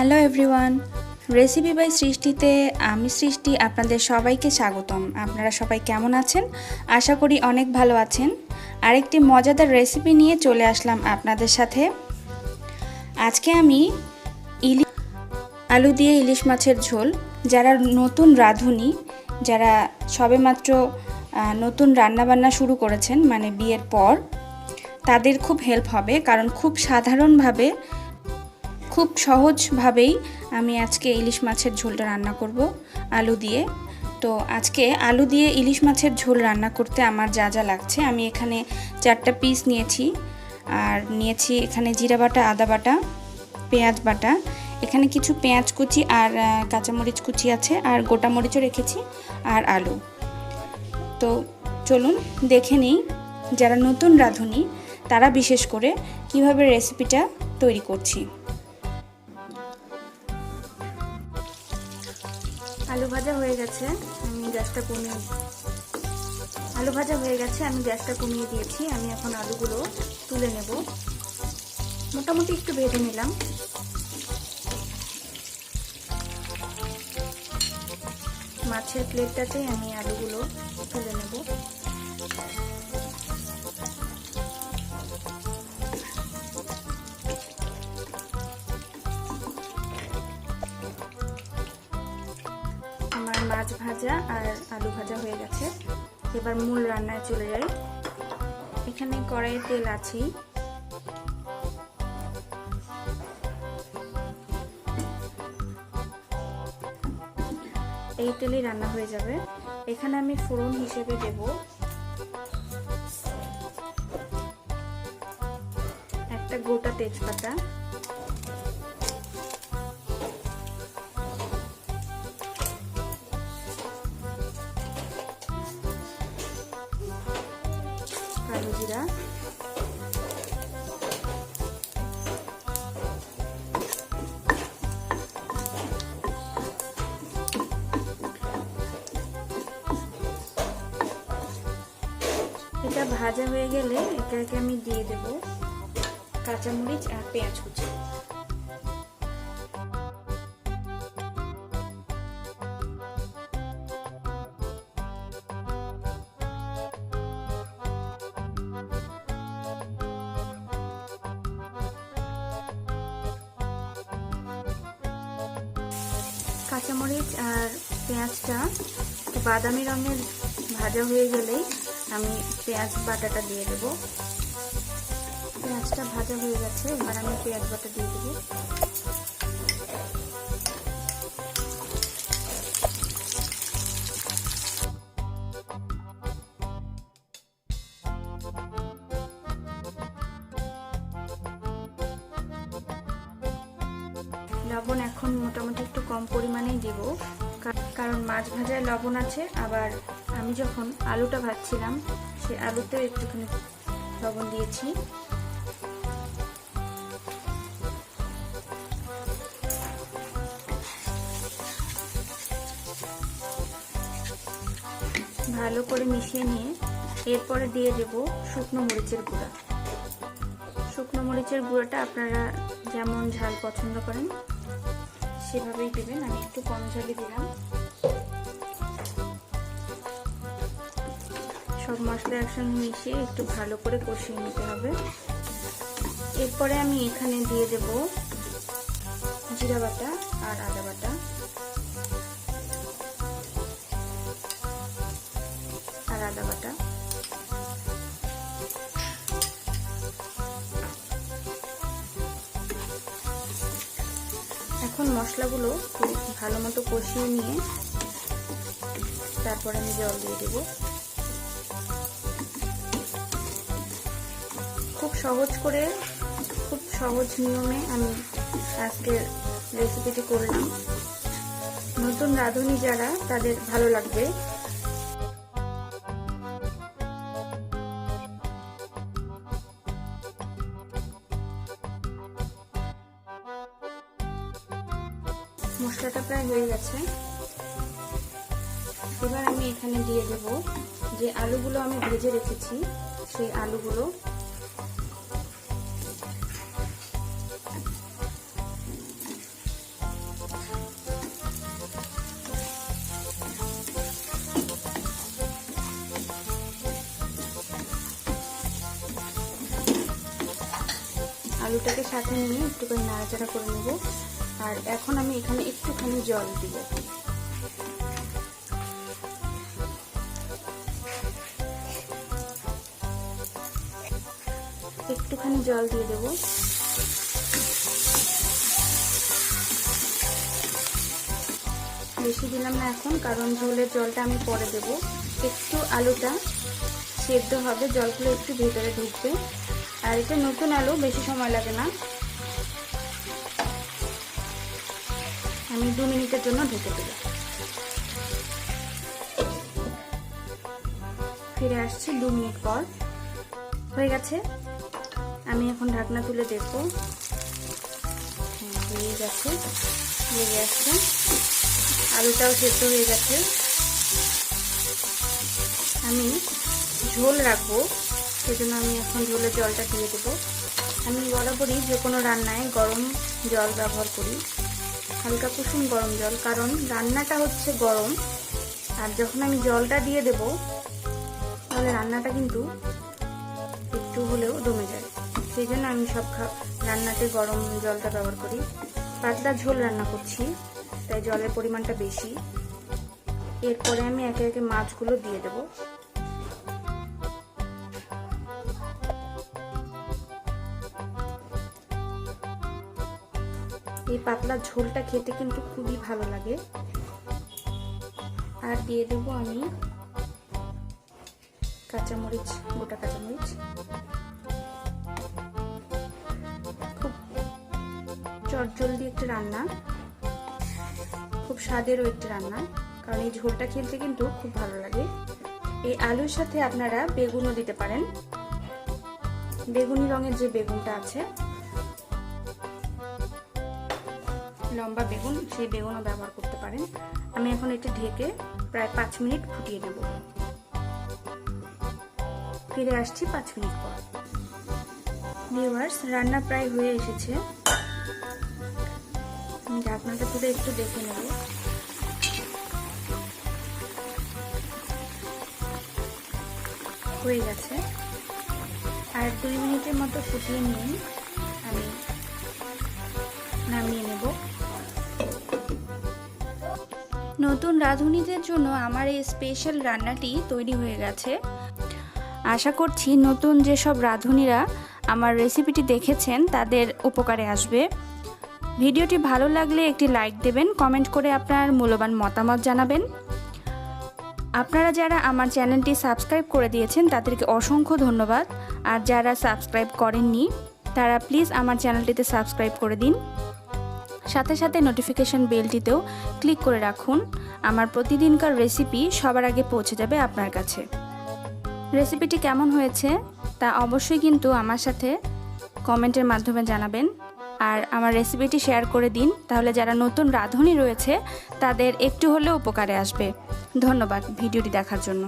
Hello everyone, recipe by সৃষ্টিতে আমি সৃষ্টি আপনাদের সবাইকে স্বাগতম। আপনারা সবাই কেমন আছেন? আশা করি অনেক ভালো আছেন। আরেকটি মজাদার রেসিপি নিয়ে চলে আসলাম আপনাদের সাথে। আজকে আমি আলু দিয়ে ইলিশ মাছের ঝোল, যারা নতুন রাঁধুনি, যারা সবেমাত্র নতুন রান্নাবান্না শুরু করেছেন মানে বিয়ের পর, তাদের খুব হেল্প হবে। কারণ খুব সাধারণভাবে, খুব সহজভাবেই আমি আজকে ইলিশ মাছের ঝোলটা রান্না করব আলু দিয়ে। তো আজকে আলু দিয়ে ইলিশ মাছের ঝোল রান্না করতে আমার যা যা লাগছে, আমি এখানে 4টা পিস নিয়েছি। আর নিয়েছি এখানে জিরা বাটা, আদা বাটা, পেঁয়াজ বাটা, এখানে কিছু পেঁয়াজ কুচি আর কাঁচামরিচ কুচি আছে, আর গোটা মরিচও রেখেছি, আর আলু। তো চলুন দেখে নিই যারা নতুন রাঁধুনি তারা বিশেষ করে কিভাবে রেসিপিটা তৈরি করছি। আলু ভাজা হয়ে গেছে, আমি গ্যাসটা কমিয়ে দিয়েছি। আমি এখন আলুগুলো তুলে নেব। মোটামুটি একটু ভেজে নিলাম। মাছের প্লেটটাতেই আমি আলুগুলো তুলে নেব। আমার মাছ ভাজা আর আলু ভাজা হয়ে গেছে। এবার মূল রান্নায় চলে যাই। এখানে কড়াইয়ে তেল আছেই। এই তেলেই রান্না হয়ে যাবে। এখানে আমি ফোড়ন হিসেবে দেব একটা গোটা তেজপাতা, কালো জিরা, এটা ভাজা হয়ে গেলে একে একে আমি দিয়ে দেব কাঁচামরিচ আর পেঁয়াজ কুচি। কাঁচামরিচ আর পেঁয়াজটা বাদামি রঙের ভাজা হয়ে গেলেই আমি পেঁয়াজ বাটাটা দিয়ে দেব। পেঁয়াজটা ভাজা হয়ে গেছে, এবার আমি পেঁয়াজ বাটা দিয়ে দেব। লবণ এখন মোটামুটি একটু কম পরিমাণেই দেব, কারণ মাছ ভাজায় লবণ আছে। আবার আমি যখন আলুটা ভাজছিলাম সেই আলুতেও একটুখানি লবণ দিয়েছি। ভালো করে মিশিয়ে নিয়ে এরপরে দিয়ে দেব শুকনো মরিচের গুঁড়া। শুকনো মরিচের গুঁড়োটা আপনারা যেমন ঝাল পছন্দ করেন সেভাবেই দেবেন। আমি একটু কম ঝালই দিলাম। সব মশলা একসঙ্গে মিশিয়ে একটু ভালো করে কষিয়ে নিতে হবে। এরপরে আমি এখানে দিয়ে দেব জিরা বাটা আর আদা বাটা এখন মশলাগুলো ভালো মতো কষিয়ে নিয়ে তারপরে আমি জল দিয়ে দেব। খুব সহজ নিয়মে আমি আজকের রেসিপিটি করলাম। নতুন রাঁধুনি যারা, তাদের ভালো লাগবে। মশলাটা প্রায় হয়ে গেছে। এবার আমি এখানে দিয়ে দেব যে আলুগুলো আমি ভেজে রেখেছি, সেই আলুগুলো আলুটাকে সাথে নিয়ে একটুখানি নাড়াচাড়া করে নেব। আর এখন আমি এখানে একটুখানি জল দিব। একটুখানি জল দিয়ে দেব। বেশি দিলাম না এখন, কারণ ঝোলের জলটা আমি পরে দেব। একটু আলুটা সেদ্ধ হবে, জলগুলো একটু ভেতরে ঢুকবে। আর এটা নতুন আলু, বেশি সময় লাগে না। আমি 2 মিনিটের জন্য ঢেকে দেব। ফিরে আসছি 2 মিনিট পর। হয়ে গেছে। আমি এখন ঢাকনা তুলে দেখব। হয়ে গেছে, লেগে আসছে। আলুটাও সেদ্ধ হয়ে গেছে। আমি ঝোল রাখবো, সেজন্য আমি এখন ঝোলের জলটা দিয়ে দেবো। আমি বরাবরই যে কোনো রান্নায় গরম জল ব্যবহার করি, হালকা কুসুম গরম জল, কারণ রান্নাটা হচ্ছে গরম। আর যখন আমি জলটা দিয়ে দেব, তাহলে রান্নাটা কিন্তু একটু হলেও দমে যায়। সেই জন্য আমি সব রান্নাতে গরম জলটা ব্যবহার করি। পাতলা ঝোল রান্না করছি, তাই জলের পরিমাণটা বেশি। এরপরে আমি একে একে মাছগুলো দিয়ে দেব। এই পাতলা ঝোলটা খেতে কিন্তু খুবই ভালো লাগে। আর দিয়ে দেব আমি কাঁচামরিচ, গোটা কাঁচামরিচ। খুব চটজলদি একটা রান্না, খুব স্বাদেরও একটা রান্না, কারণ এই ঝোলটা খেতে কিন্তু খুব ভালো লাগে। এই আলুর সাথে আপনারা বেগুনও দিতে পারেন। বেগুনি রঙের যে বেগুনটা আছে, লম্বা বেগুন, সেই বেগুনও ব্যবহার করতে পারেন। আমি এখন এটা ঢেকে প্রায় 5 মিনিট ফুটিয়ে নেব। ফিরে আসছি 5 মিনিট পর। ভিউয়ার্স, রান্না প্রায় হয়ে এসেছে। আমি ঢাকনাটা তুলে একটু দেখে নেব। হয়ে গেছে। আর 2 মিনিটের মতো ফুটিয়ে নিয়ে আমি নামিয়ে নেব। নতুন রাঁধুনিদের জন্য আমার এই স্পেশাল রান্নাটি তৈরি হয়ে গেছে। আশা করছি নতুন যেসব রাঁধুনিরা আমার রেসিপিটি দেখেছেন তাদের উপকারে আসবে। ভিডিওটি ভালো লাগলে একটি লাইক দেবেন, কমেন্ট করে আপনার মূল্যবান মতামত জানাবেন। আপনারা যারা আমার চ্যানেলটি সাবস্ক্রাইব করে দিয়েছেন তাদেরকে অসংখ্য ধন্যবাদ। আর যারা সাবস্ক্রাইব করেননি তারা প্লিজ আমার চ্যানেলটিতে সাবস্ক্রাইব করে দিন। সাথে সাথে নোটিফিকেশন বেলটিতেও ক্লিক করে রাখুন। আমার প্রতিদিনকার রেসিপি সবার আগে পৌঁছে যাবে আপনার কাছে। রেসিপিটি কেমন হয়েছে তা অবশ্যই কিন্তু আমার সাথে কমেন্টের মাধ্যমে জানাবেন। আর আমার রেসিপিটি শেয়ার করে দিন, তাহলে যারা নতুন রাঁধুনি রয়েছে তাদের একটু হলেও উপকারে আসবে। ধন্যবাদ ভিডিওটি দেখার জন্য।